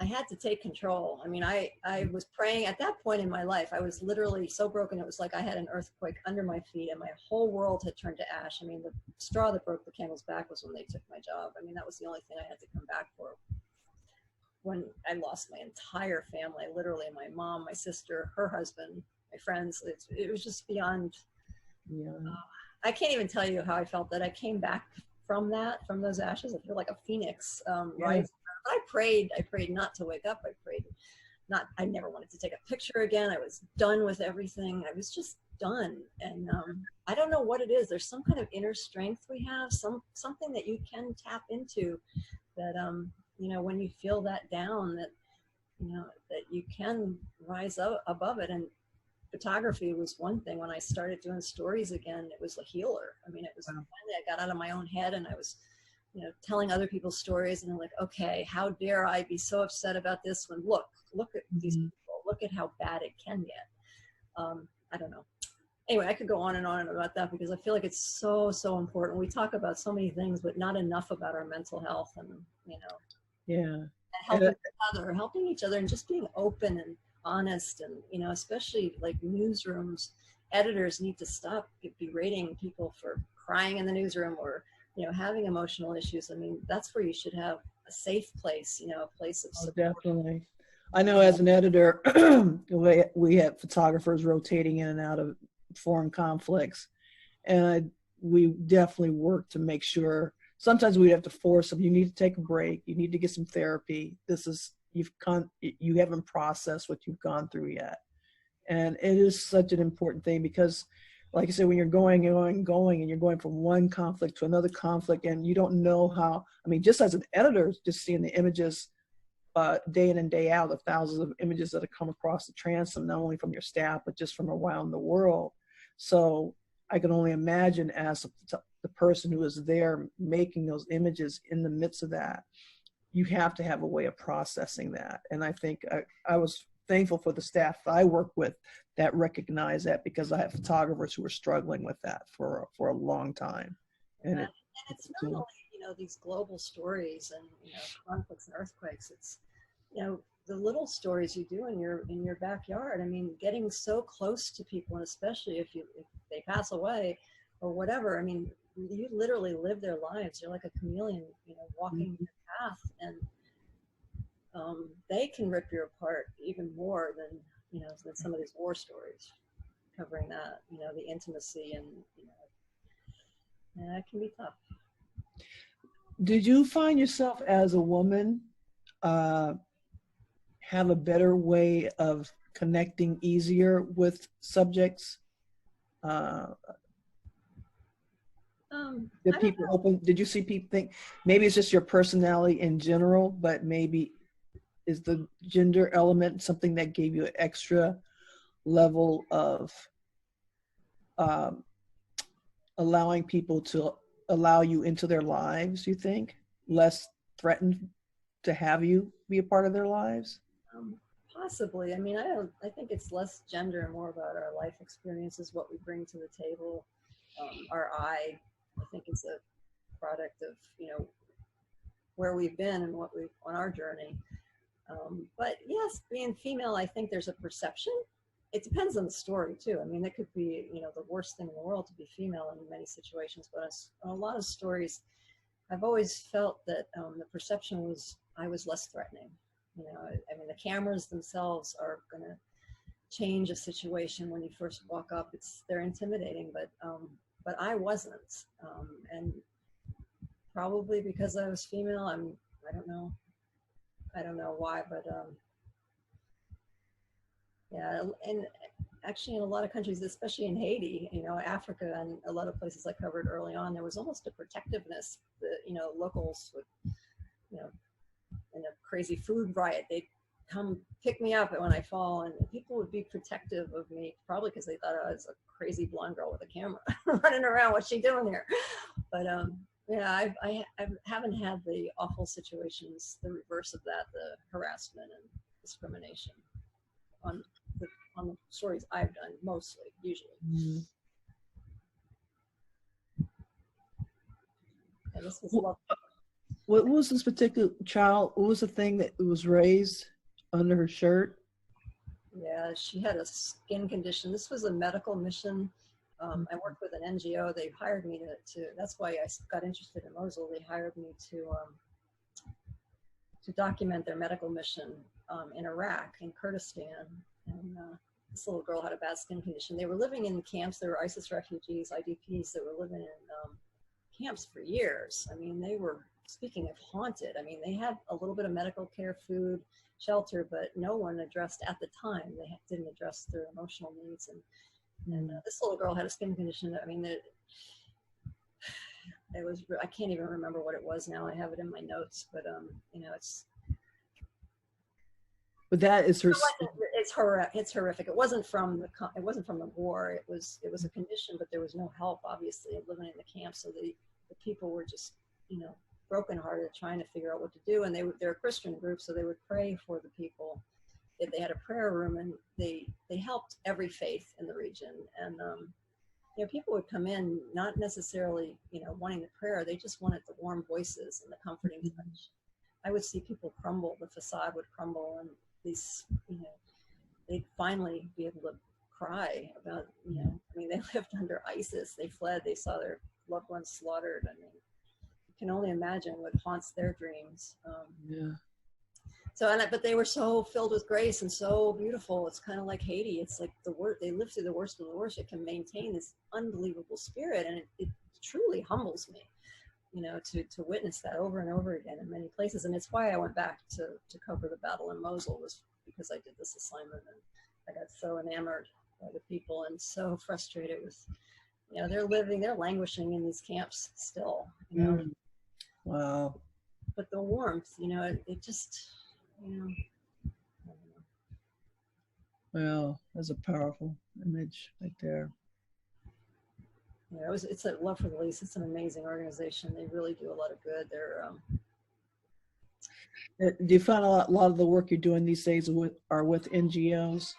had to take control. I mean, I was praying at that point in my life. I was literally so broken. It was like I had an earthquake under my feet and my whole world had turned to ash. I mean, the straw that broke the camel's back was when they took my job. I mean, that was the only thing I had to come back for. When I lost my entire family, literally my mom, my sister, her husband, my friends, it was just beyond. Yeah. I can't even tell you how I felt that I came back from those ashes. I feel like a phoenix rising. I prayed not to wake up. I never wanted to take a picture again. I was done with everything. I was just done. And I don't know what it is. There's some kind of inner strength we have, something that you can tap into that, you know, when you feel that down, that, you know, that you can rise up above it. And photography was one thing. When I started doing stories again, it was a healer. I mean, it was finally, I got out of my own head and I was, you know, telling other people's stories, and I'm like, okay, how dare I be so upset about this when look at these people, look at how bad it can get. I don't know. Anyway, I could go on and on about that because I feel like it's so important. We talk about so many things, but not enough about our mental health, and, you know, and helping each other and just being open and honest. And, you know, especially like newsrooms, editors need to stop berating people for crying in the newsroom or having emotional issues, I mean, that's where you should have a safe place, a place of Oh, support. definitely. I know as an editor, we had photographers rotating in and out of foreign conflicts, and we definitely work to make sure. Sometimes we'd have to force them. You need to take a break. You need to get some therapy. You haven't processed what you've gone through yet, and it is such an important thing because, like I said, when you're going, and you're going from one conflict to another conflict, and you don't know how. I mean, just as an editor, just seeing the images day in and day out, the thousands of images that have come across the transom, not only from your staff, but just from around the world. So I can only imagine as the person who is there making those images in the midst of that, you have to have a way of processing that. And I think I was thankful for the staff I work with that recognize that, because I have photographers who are struggling with that for a long time. And it's not only, these global stories and, conflicts and earthquakes, it's, the little stories you do in your backyard. I mean, getting so close to people, and especially if they pass away or whatever, I mean, you literally live their lives. You're like a chameleon, walking the path, and they can rip you apart even more than some of these war stories covering that, the intimacy, and it can be tough. Did you find yourself as a woman have a better way of connecting easier with subjects? Did you see people think maybe it's just your personality in general, but maybe is the gender element something that gave you an extra level of allowing people to allow you into their lives, you think? Less threatened to have you be a part of their lives? Possibly. I mean, I think it's less gender and more about our life experiences, what we bring to the table. I think it's a product of, where we've been and what we've on our journey. But yes, being female, I think there's a perception. It depends on the story too. I mean, it could be, the worst thing in the world to be female in many situations, but in a lot of stories, I've always felt that the perception was I was less threatening. I mean, the cameras themselves are going to change a situation when you first walk up. They're intimidating, but I wasn't, and probably because I was female. I don't know why, but yeah, and actually in a lot of countries, especially in Haiti, Africa, and a lot of places I covered early on, there was almost a protectiveness that, locals would, in a crazy food riot, they'd come pick me up when I fall, and people would be protective of me, probably because they thought I was a crazy blonde girl with a camera running around. What's she doing here? But yeah, I haven't had the awful situations, the reverse of that, the harassment and discrimination on the stories I've done, mostly, usually. Mm-hmm. And this was lovely. What was this particular child? What was the thing that was raised under her shirt? Yeah, she had a skin condition. This was a medical mission. I worked with an NGO. They hired me to that's why I got interested in Mosul. They hired me to document their medical mission in Iraq, in Kurdistan. And this little girl had a bad skin condition. They were living in camps. They were ISIS refugees, IDPs that were living in camps for years. I mean, they were, speaking of haunted, I mean, they had a little bit of medical care, food, shelter, but no one addressed at the time. They didn't address their emotional needs. And this little girl had a skin condition. I mean, it was, I can't even remember what it was now. I have it in my notes, but it's. But that is her. It's horrific. It wasn't from the war. It was a condition, but there was no help, obviously, living in the camp. So the people were just, brokenhearted, trying to figure out what to do. And they're a Christian group, so they would pray for the people. They had a prayer room, and they helped every faith in the region. And people would come in not necessarily wanting the prayer. They just wanted the warm voices and the comforting touch. I would see people crumble. The facade would crumble, and these they'd finally be able to cry about I mean, they lived under ISIS. They fled. They saw their loved ones slaughtered. I mean, can only imagine what haunts their dreams. Yeah. But they were so filled with grace and so beautiful. It's kind of like Haiti. It's like they live through the worst of the worst. It can maintain this unbelievable spirit, and it truly humbles me, to witness that over and over again in many places. And it's why I went back to cover the battle in Mosul, was because I did this assignment, and I got so enamored by the people and so frustrated with, they're languishing in these camps still, Wow. But the warmth, it just, I don't know. Well, that's a powerful image right there. Yeah, it's a Love for the Least. It's an amazing organization. They really do a lot of good. Do you find a lot of the work you're doing these days are with NGOs?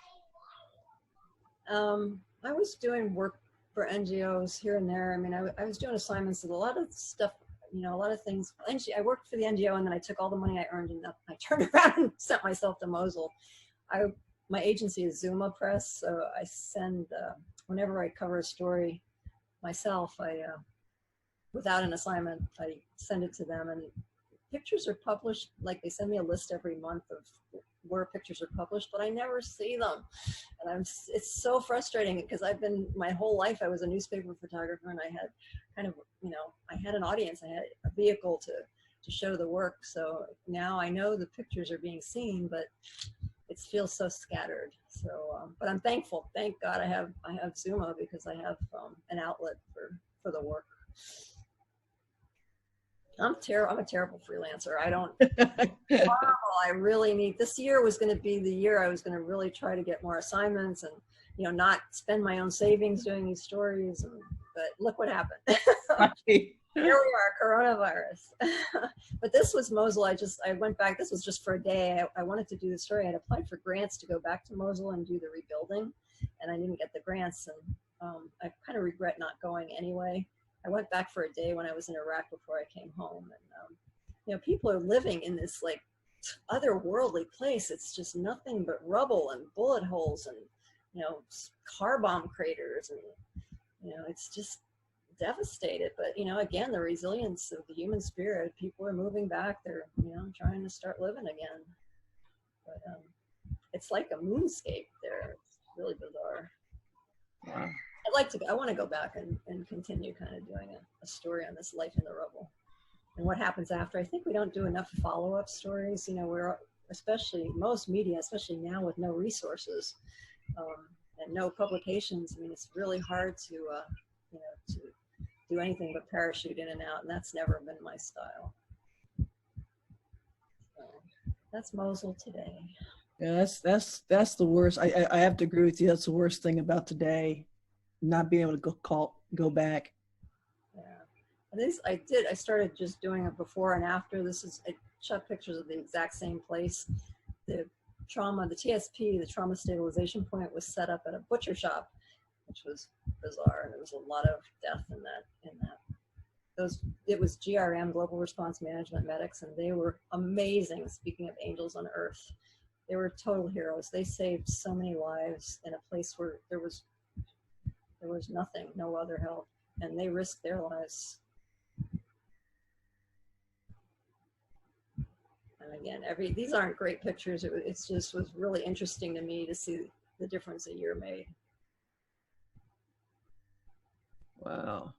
I was doing work for NGOs here and there. I mean, I was doing assignments with a lot of stuff, a lot of things. I worked for the NGO, and then I took all the money I earned and I turned around and sent myself to Mosul. My agency is Zuma Press, so I send, whenever I cover a story myself, without an assignment, I send it to them, and pictures are published. Like, they send me a list every month of where pictures are published, but I never see them. And it's so frustrating, because my whole life I was a newspaper photographer, and I had kind of, I had an audience, I had a vehicle to show the work. So now I know the pictures are being seen, but it feels so scattered. So, but I'm thankful. Thank God I have Zuma, because I have an outlet for the work. I'm a terrible freelancer. I don't. I really need. This year was going to be the year I was going to really try to get more assignments, and not spend my own savings doing these stories. But look what happened. Here we are, coronavirus. But this was Mosul. I went back. This was just for a day. I wanted to do the story. I had applied for grants to go back to Mosul and do the rebuilding, and I didn't get the grants. And I kind of regret not going anyway. I went back for a day when I was in Iraq before I came home. And, people are living in this like otherworldly place. It's just nothing but rubble and bullet holes and, car bomb craters. And, it's just devastated. But, again, the resilience of the human spirit, people are moving back. They're, trying to start living again. But it's like a moonscape there. It's really bizarre. Wow. I want to go back and continue kind of doing a story on this life in the rubble and what happens after. I think we don't do enough follow-up stories. We're, especially most media, especially now with no resources and no publications. I mean, it's really hard to do anything but parachute in and out, and that's never been my style. So that's Mosul today. Yeah, that's the worst. I have to agree with you. That's the worst thing about today. Not being able to go back. Yeah, and I started just doing it before and after. I shot pictures of the exact same place. The TSP, the trauma stabilization point, was set up at a butcher shop, which was bizarre, and there was a lot of death in that. It was GRM, Global Response Management medics, and they were amazing. Speaking of angels on earth, they were total heroes. They saved so many lives in a place where there was nothing, no other help, and they risked their lives. And again, these aren't great pictures. It just was really interesting to me to see the difference a year made. Wow.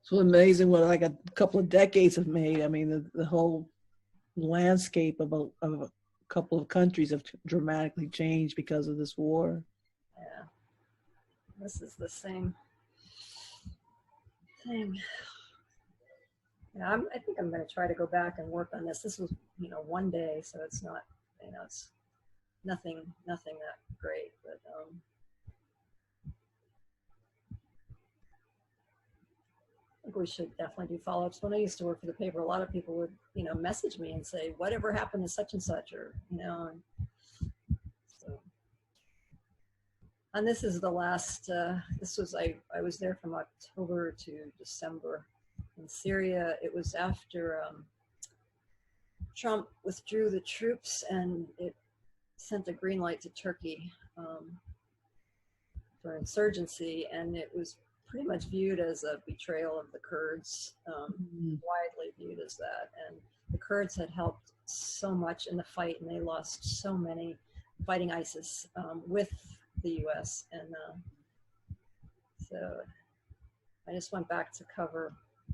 So amazing what like a couple of decades have made. I mean, the whole landscape of a couple of countries have dramatically changed because of this war. Yeah, this is the same thing. Yeah, I think I'm going to try to go back and work on this. This was, one day, so it's not, it's nothing that great, but I think we should definitely do follow-ups. When I used to work for the paper, a lot of people would, message me and say, whatever happened to such and such, or, so. And this is the last, I was there from October to December. In Syria, it was after Trump withdrew the troops, and it sent a green light to Turkey for insurgency, and it was pretty much viewed as a betrayal of the Kurds, widely viewed as that. And the Kurds had helped so much in the fight, and they lost so many fighting ISIS with the U.S. And so I just went back to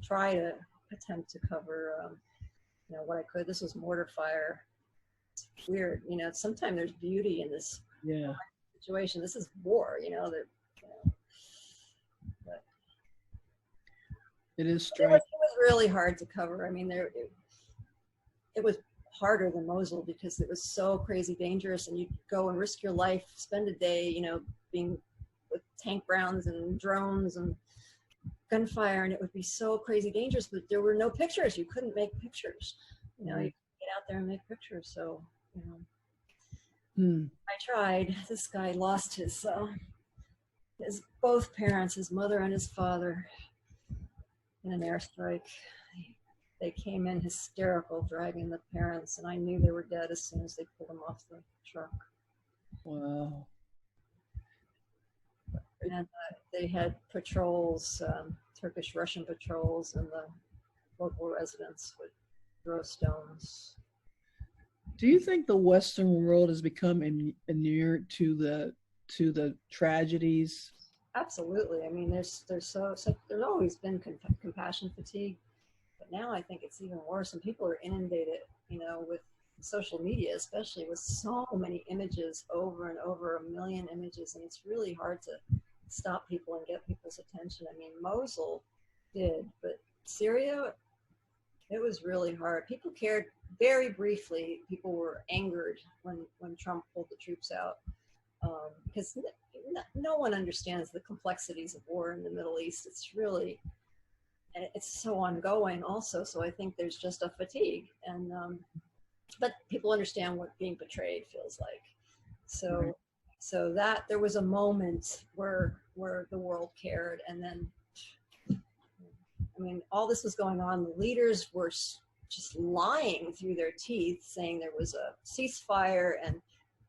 try to attempt to cover, you know, what I could. This was mortar fire. It's weird, you know. Sometimes there's beauty in this situation. This is war, you know. That, you know, but it is strange. It was really hard to cover. I mean, it was harder than Mosul because it was so crazy dangerous, and you go and risk your life, spend a day, you know, being with tank rounds and drones and gunfire, and it would be so crazy dangerous, but there were no pictures. You couldn't make pictures, you know. You could get out there and make pictures. So, you know, I tried. This guy lost his both parents, his mother and his father, in an airstrike. They came in hysterical, dragging the parents, and I knew they were dead as soon as they pulled them off the truck. Wow. And they had patrols, Turkish Russian patrols, and the local residents would throw stones. Do you think the Western world has become inured to the tragedies? Absolutely. I mean, there's always been compassion fatigue, but now I think it's even worse, and people are inundated, you know, with social media, especially with so many images over and over, a million images, and it's really hard to stop people and get people's attention. I mean, Mosul did, but Syria, it was really hard. People cared very briefly. People were angered when Trump pulled the troops out, because no one understands the complexities of war in the Middle East. It's really, and it's so ongoing also. So I think there's just a fatigue, and but people understand what being betrayed feels like. So, so that there was a moment where the world cared, and then, I mean, all this was going on. The leaders were just lying through their teeth, saying there was a ceasefire, and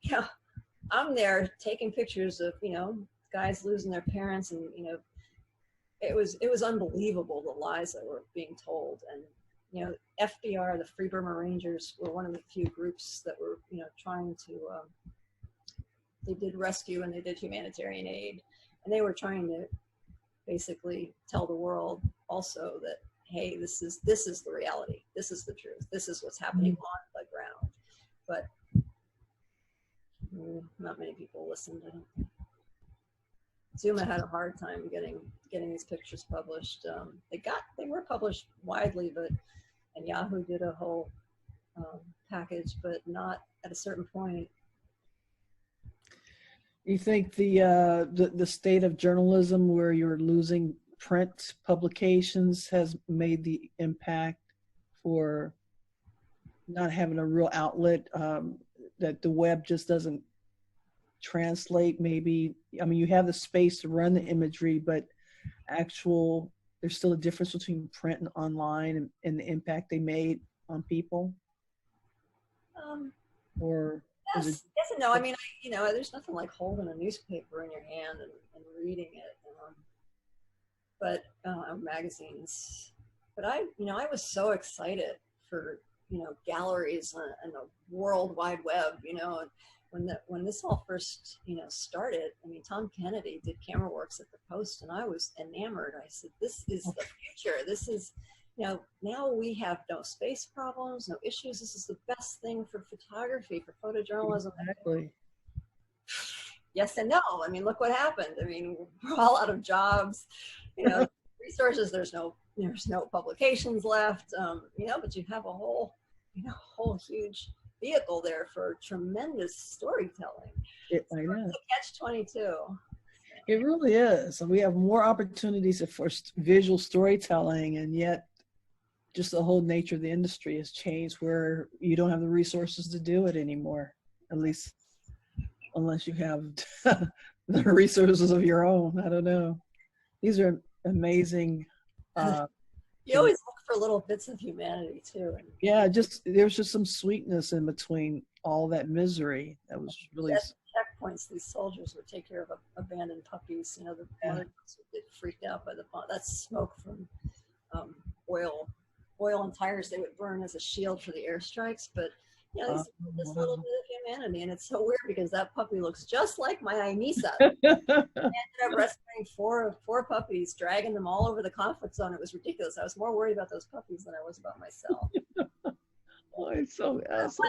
you know, I'm there taking pictures of, you know, guys losing their parents, and you know, it was unbelievable, the lies that were being told. And you know, FBR, the Free Burma Rangers, were one of the few groups that were, you know, trying to, they did rescue and they did humanitarian aid, and they were trying to basically tell the world also that, hey, this is the reality, this is the truth, this is what's happening on the ground. But not many people listened. I don't think. Zuma had a hard time getting these pictures published. They were published widely, and Yahoo did a whole package, but not at a certain point. You think the state of journalism, where you're losing print publications, has made the impact for not having a real outlet, that the web just doesn't translate? Maybe, I mean, you have the space to run the imagery, but there's still a difference between print and online, and the impact they made on people? Or yes and no. I mean, you know, there's nothing like holding a newspaper in your hand and reading it, but magazines. But I was so excited for, you know, galleries and the World Wide Web, you know, and when this all first, you know, started. I mean, Tom Kennedy did camera works at the Post, and I was enamored. I said, this is the future. This is, you know, now we have no space problems, no issues. This is the best thing for photography, for photojournalism. Exactly. Yes and no. I mean, look what happened. I mean, we're all out of jobs, you know, resources. There's no publications left, you know, but you have a whole huge vehicle there for tremendous storytelling. I know. It's a catch-22. It really is. And we have more opportunities for visual storytelling, and yet just the whole nature of the industry has changed, where you don't have the resources to do it anymore, at least unless you have the resources of your own. I don't know. These are amazing. You always look for little bits of humanity too. There's just some sweetness in between all that misery. That was really. checkpoints, these soldiers would take care of abandoned puppies. You know, the Yeah. mothers would get freaked out by the bomb. That's smoke from oil and tires they would burn as a shield for the airstrikes. But you know, this little bit of humanity, and it's so weird because that puppy looks just like my Ainisa. I ended up rescuing four puppies, dragging them all over the conflict zone. It was ridiculous. I was more worried about those puppies than I was about myself. Oh, it's so awesome.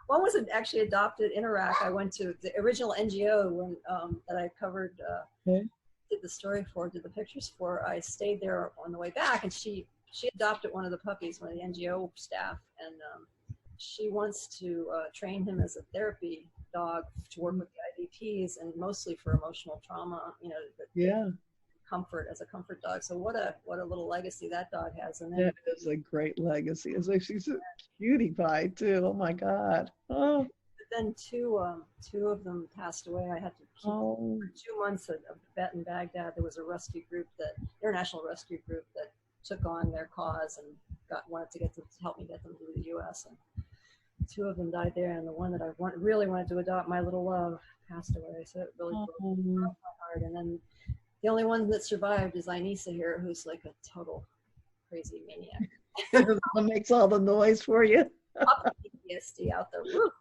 One was actually adopted in Iraq. I went to the original NGO when that I covered, did the story for, did the pictures for. I stayed there on the way back, and she adopted one of the puppies, one of the NGO staff, and she wants to train him as a therapy dog to work with the IDPs and mostly for emotional trauma. You know, comfort as a comfort dog. So what a little legacy that dog has. And then, that is a great legacy. It's like she's a cutie pie too. Oh my God. Oh. But then two of them passed away. I had to keep for 2 months a vet in Baghdad. There was a rescue group, international rescue group, that took on their cause and wanted to help me get them to the U.S. And two of them died there, and the one that I really wanted to adopt, my little love, passed away. So it really broke my heart. And then the only one that survived is Ainisa here, who's like a total crazy maniac. What makes all the noise for you? Up Ptsd out the roof.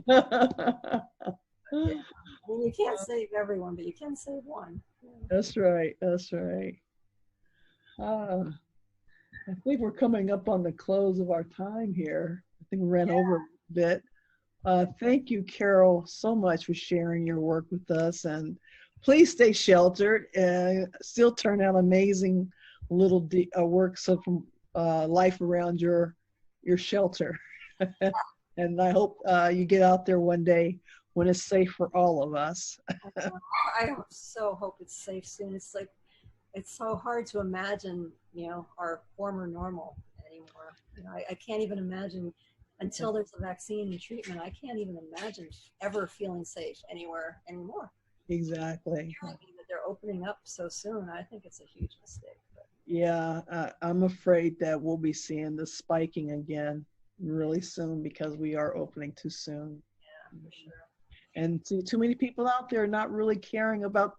Yeah. I mean, you can't save everyone, but you can save one. Yeah. That's right. That's right. I think we're coming up on the close of our time here. I think we ran over a bit. Thank you, Carol, so much for sharing your work with us. And please stay sheltered and still turn out amazing little works of life around your shelter. And I hope you get out there one day when it's safe for all of us. I so hope it's safe soon. It's like, it's so hard to imagine, you know, our former normal anymore. You know, I can't even imagine until there's a vaccine and treatment. I can't even imagine ever feeling safe anywhere anymore. Exactly. That they're opening up so soon, I think it's a huge mistake. But. Yeah, I'm afraid that we'll be seeing the spiking again really soon because we are opening too soon. Yeah, for sure. And too many people out there not really caring about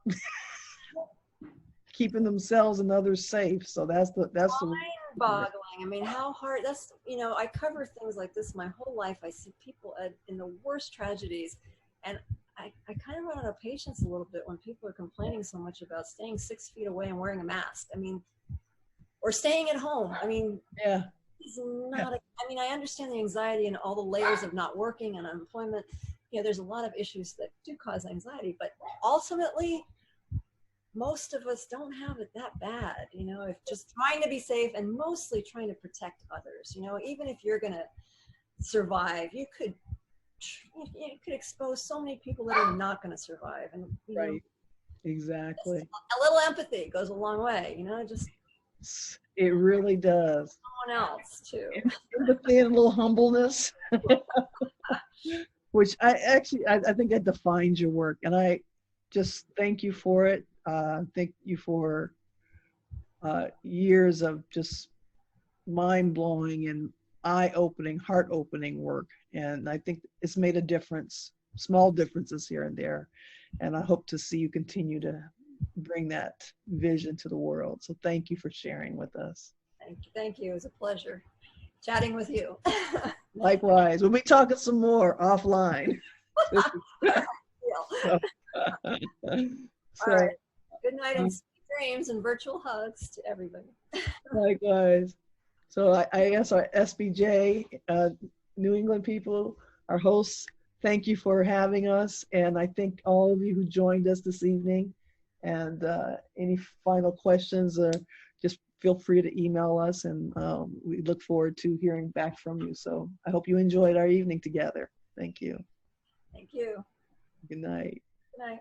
keeping themselves and others safe. So that's the mind-boggling. I mean, how hard? That's, you know, I cover things like this my whole life. I see people in the worst tragedies, and I kind of run out of patience a little bit when people are complaining so much about staying 6 feet away and wearing a mask. I mean, or staying at home. I mean, it's not. I mean, I understand the anxiety and all the layers of not working and unemployment. You know, there's a lot of issues that do cause anxiety, but ultimately, most of us don't have it that bad, you know, if just trying to be safe and mostly trying to protect others. You know, even if you're going to survive, you could expose so many people that are not going to survive. And you know, exactly. A little empathy goes a long way, you know, just. It really does. Someone else too. Empathy and a little humbleness, which I think that defines your work. And I just thank you for it. Thank you for years of just mind-blowing and eye-opening, heart-opening work. And I think it's made a difference, small differences here and there. And I hope to see you continue to bring that vision to the world. So thank you for sharing with us. Thank you. It was a pleasure chatting with you. Likewise. We'll be talking some more offline. All right. Good night and sweet dreams and virtual hugs to everybody. Likewise. So I guess our SPJ, New England people, our hosts, thank you for having us. And I thank all of you who joined us this evening. And any final questions, just feel free to email us. And we look forward to hearing back from you. So I hope you enjoyed our evening together. Thank you. Thank you. Good night. Good night.